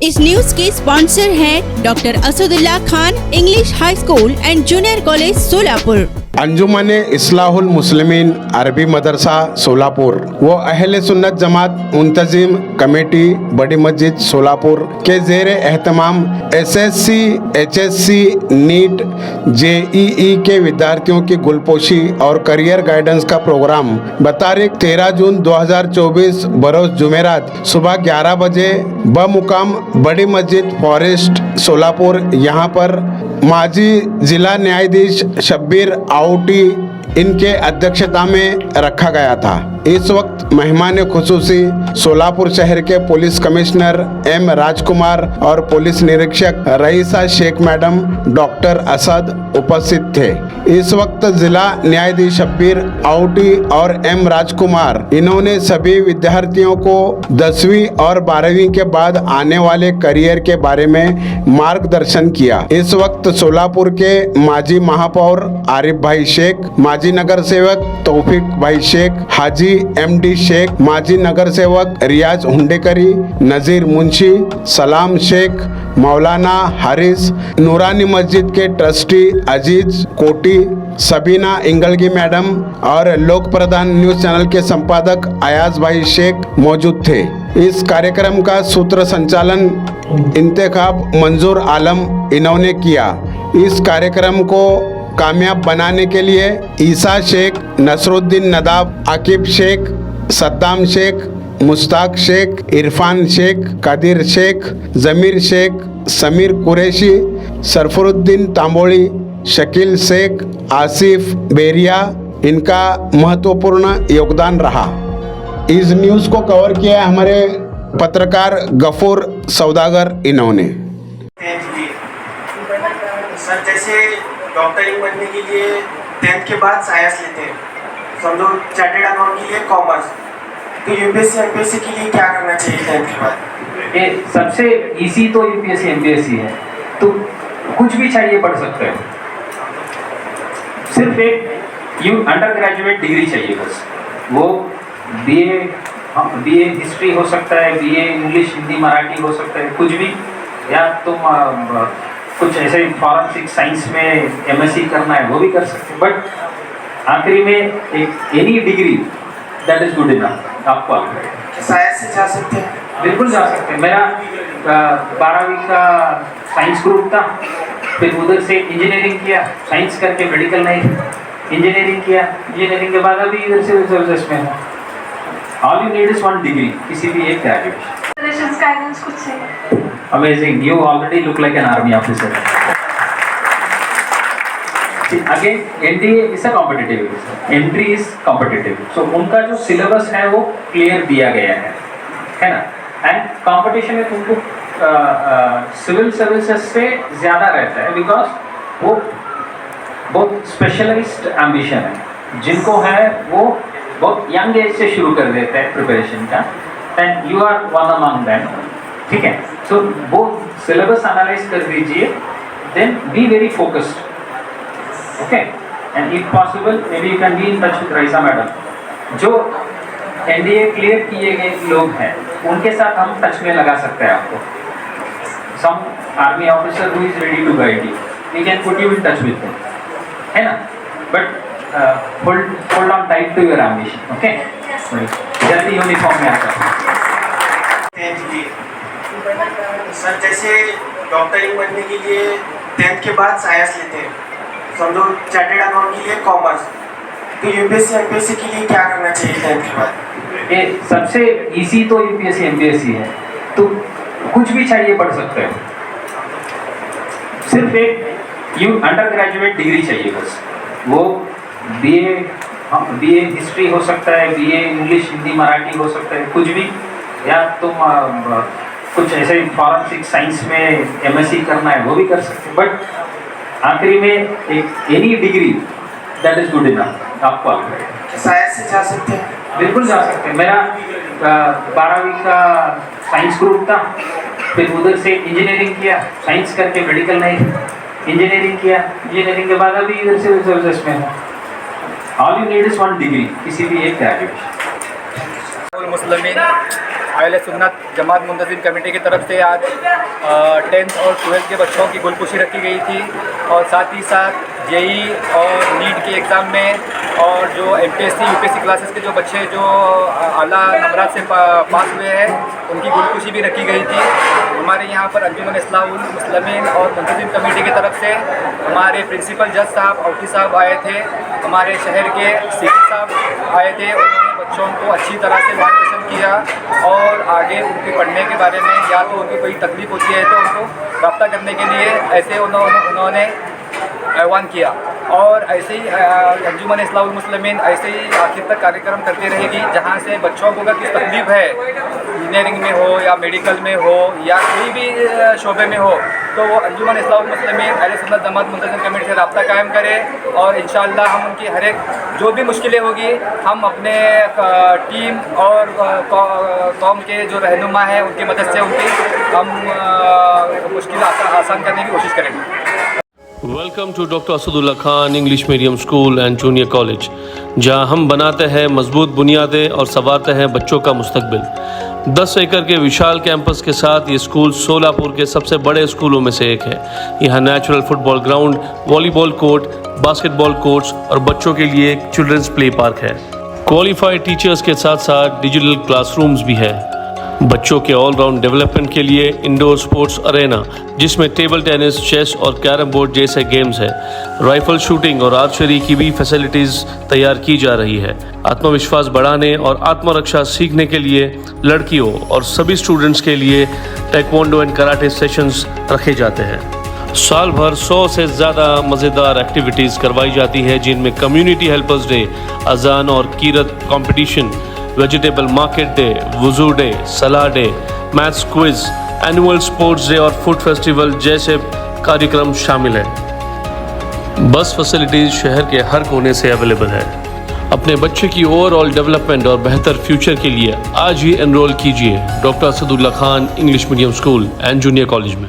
इस न्यूज के स्पॉन्सर हैं doctor Asadullah Khan English high school and junior college Solapur, Anjuman Islahul Muslimeen Arabi Madrasa Solapur व अहले सुन्नत जमात मुंतजिम कमेटी बड़ी मस्जिद सोलापुर के ज़ेर एहतमाम एसएससी, एचएससी, नीट, जेईई के विद्यार्थियों की गुलपोशी और करियर गाइडेंस का प्रोग्राम बतारीख 13 जून 2024 बरोज जुमेरात सुबह 11 बजे बमुकाम बड़ी मस्जिद फॉरेस्ट सोलापुर यहाँ पर माजी जिला न्यायाधीश शब्बीर आउटी इनके अध्यक्षता में रखा गया था। इस वक्त मेहमान खुसूसी सोलापुर शहर के पुलिस कमिश्नर एम राजकुमार और पुलिस निरीक्षक रईसा शेख मैडम डॉक्टर असद उपस्थित थे। इस वक्त जिला न्यायाधीश शब्बीर आउटी और एम राजकुमार इन्होंने सभी विद्यार्थियों को 10वीं और 12वीं के बाद आने वाले करियर के बारे में मार्गदर्शन किया। इस वक्त सोलापुर के माजी महापौर आरिफ भाई शेख, माजी नगर सेवक तौफीक भाई शेख, हाजी एमडी शेख, माजी नगर सेवक रियाज हुंडेकरी, नजीर मुंशी, सलाम शेख, मौलाना हारिस, नूरानी मस्जिद के ट्रस्टी अजीज कोटी, सबीना इंगलगी मैडम और लोक प्रधान न्यूज चैनल के संपादक अयाज भाई शेख मौजूद थे। इस कार्यक्रम का सूत्र संचालन इंतखाब मंजूर आलम इन्होंने किया। इस कार्यक्रम को कामयाब बनाने के लिए ईसा शेख, नसरुद्दीन नदाब, आकिब शेख, सद्दाम शेख, मुश्ताक शेख, इरफान शेख, कादिर शेख, जमीर शेख, समीर कुरैशी, सरफरुद्दीन तांबोली, शकील शेख, आसिफ बेरिया इनका महत्वपूर्ण योगदान रहा। इस न्यूज़ को कवर किया हमारे पत्रकार गफूर सौदागर इन्होंने। सर जैसे डॉक्टरिंग बनने के लिए 10th के बाद साइंस लेते हैं, समझो चार्टेड अकाउंट के लिए कॉमर्स, तो यूपीएससी एमपीएससी के लिए क्या करना चाहिए 10th के बाद? ये सबसे इजी तो यूपीएससी एमपीएससी है, तो कुछ भी चाहिए पढ़ सकते हो। सिर्फ एक अंडर ग्रेजुएट डिग्री चाहिए बस। वो बीए हिस्ट्री हो सकता है, बीए इंग्लिश हिंदी मराठी हो सकता है, कुछ भी, या तुम कुछ ऐसे फॉरेंसिक साइंस में एमएससी करना है वो भी कर सकते हैं, बट आखिरी में एक any degree that is good enough. आपको साइंस से जा सकते हैं? बिल्कुल जा सकते हैं। मेरा 12वीं का साइंस ग्रुप था, फिर उधर से इंजीनियरिंग किया, साइंस करके मेडिकल नहीं, इंजीनियरिंग किया, इंजीनियरिंग के बाद अभी इधर सिविल सर्विसेज में हूँ। All you need is one degree, किसी भी एक ग्रेजुएशन। गाइडेंस कुछ है? Amazing, you already look like an army officer. Again, NDA is a competitive exam. Entry is competitive. So उनका जो सिलेबस है वो क्लियर दिया गया है ना? एंड कंपटीशन में तुमको सिविल सर्विसेज से ज़्यादा रहता है, बिकॉज वो बहुत स्पेशलाइज्ड एम्बिशन है। जिनको है वो बहुत यंग एज से शुरू कर देते हैं प्रिपरेशन का, and you are one among them. ठीक है, सो वो सिलेबस एनालाइज कर दीजिए, then be very focused, okay, and if possible maybe you can be in touch with Raisa madam. जो एनडीए क्लियर किए गए लोग हैं उनके साथ हम टच में लगा सकते हैं आपको। Some army officer who is ready to guide you, we can put you in touch with them, है ना? But hold on tight to your ambition, okay? जल्दी यूनिफॉर्म में आता सर जैसे डॉक्टरिंग बनने के लिए 10th के बाद साइंस लेते हैं, समझो चार्टेड अकाउंट के लिए कॉमर्स, तो यूपीएससी एमपीएससी के लिए क्या करना चाहिए 10th के बाद? ये सबसे इजी तो यूपीएससी एमपीएससी है, तो कुछ भी चाहिए पढ़ सकते हो। सिर्फ एक अंडर ग्रेजुएट डिग्री चाहिए बस। वो बीए हिस्ट्री हो सकता है, बीए इंग्लिश हिंदी मराठी हो सकता है, कुछ भी, या तुम कुछ ऐसे फॉरेंसिक साइंस में एमएससी करना है वो भी कर सकते हैं, बट आखिरी में एक any degree that is good enough. आपको साइंस से जा सकते हैं? बिल्कुल जा सकते हैं। मेरा 12वीं का साइंस ग्रुप था, फिर उधर से इंजीनियरिंग किया, साइंस करके मेडिकल नहीं, इंजीनियरिंग किया, इंजीनियरिंग के बाद अभी इधर सिविल सर्विसेज में हूँ। All you need is one degree, किसी भी एक ग्रेजुएशन। मुस्लिमीन अहले सुन्नत जमात मुंतज़िम कमेटी की तरफ से आज 10th और 12th के बच्चों की गुलपुशी रखी गई थी और साथ ही साथ जेई और नीट के एग्ज़ाम में और जो MPSC UPSC क्लासेस के जो बच्चे जो आला नंबरात से पास हुए हैं उनकी गुलपुशी भी रखी गई थी। हमारे यहाँ पर अंजुमन इस्लाहुल मुस्लिमीन और मुंतज़िम कमेटी की तरफ से हमारे प्रिंसिपल जज साहब औटी साहब आए थे, हमारे शहर के सीपी साहब आए थे। उन्होंने बच्चों को अच्छी तरह से मार्गदर्शन किया और आगे उनके पढ़ने के बारे में या तो उनको कोई तकलीफ़ होती है तो उनको रब्ता करने के लिए ऐसे उन्होंने आह्वान किया। और ऐसे ही अंजुमन इस्लाहुल मुस्लिमीन ऐसे ही आखिर तक कार्यक्रम करती रहेगी, जहाँ से बच्चों को अगर कुछ तकलीफ़ है इंजीनियरिंग में हो या मेडिकल में हो या कोई भी शोबे में हो तो वो अंजुमन इस्लाहुल मुस्लिमीन अहले सुन्नत जमात मुंतज़िम कमेटी से रब्ता कायम करें और इंशाअल्लाह हम उनकी हर एक जो भी मुश्किलें होगी हम अपने टीम और कौम के जो रहनुमा हैं उनकी मदद से उनकी हम मुश्किल आसान करने की कोशिश करेंगे। Welcome to doctor Asadullah Khan English medium school and junior college, जहां हम बनाते हैं मजबूत बुनियादें और संवारते हैं बच्चों का मुस्तकबिल। 10 एकड़ के विशाल कैंपस के साथ ये स्कूल सोलापुर के सबसे बड़े स्कूलों में से एक है। यहाँ natural football ground, volleyball court, basketball courts और बच्चों के लिए एक चिल्ड्रंस प्ले पार्क है। क्वालिफाइड टीचर्स के साथ साथ डिजिटल क्लासरूम्स भी है। बच्चों के ऑलराउंड डेवलपमेंट के लिए इंडोर स्पोर्ट्स अरेना, जिसमें टेबल टेनिस, चेस और कैरम बोर्ड जैसे गेम्स है। राइफल शूटिंग और आर्चरी की भी फैसिलिटीज़ तैयार की जा रही है। आत्मविश्वास बढ़ाने और आत्मरक्षा सीखने के लिए लड़कियों और सभी स्टूडेंट्स के लिए टेक्वांडो एंड कराटे सेशंस रखे जाते हैं। साल भर 100 से ज़्यादा मज़ेदार एक्टिविटीज़ करवाई जाती है, जिनमें कम्युनिटी हेल्पर्स डे, अजान और कीरत कंपटीशन, वेजिटेबल मार्केट डे, वुजू डे, सलाह day, maths quiz, annual sports day और फूड फेस्टिवल जैसे कार्यक्रम शामिल हैं। बस फैसिलिटीज शहर के हर कोने से अवेलेबल है। अपने बच्चे की ओवरऑल डेवलपमेंट और बेहतर फ्यूचर के लिए आज ही एनरोल कीजिए doctor Asadullah Khan English medium school and junior college में।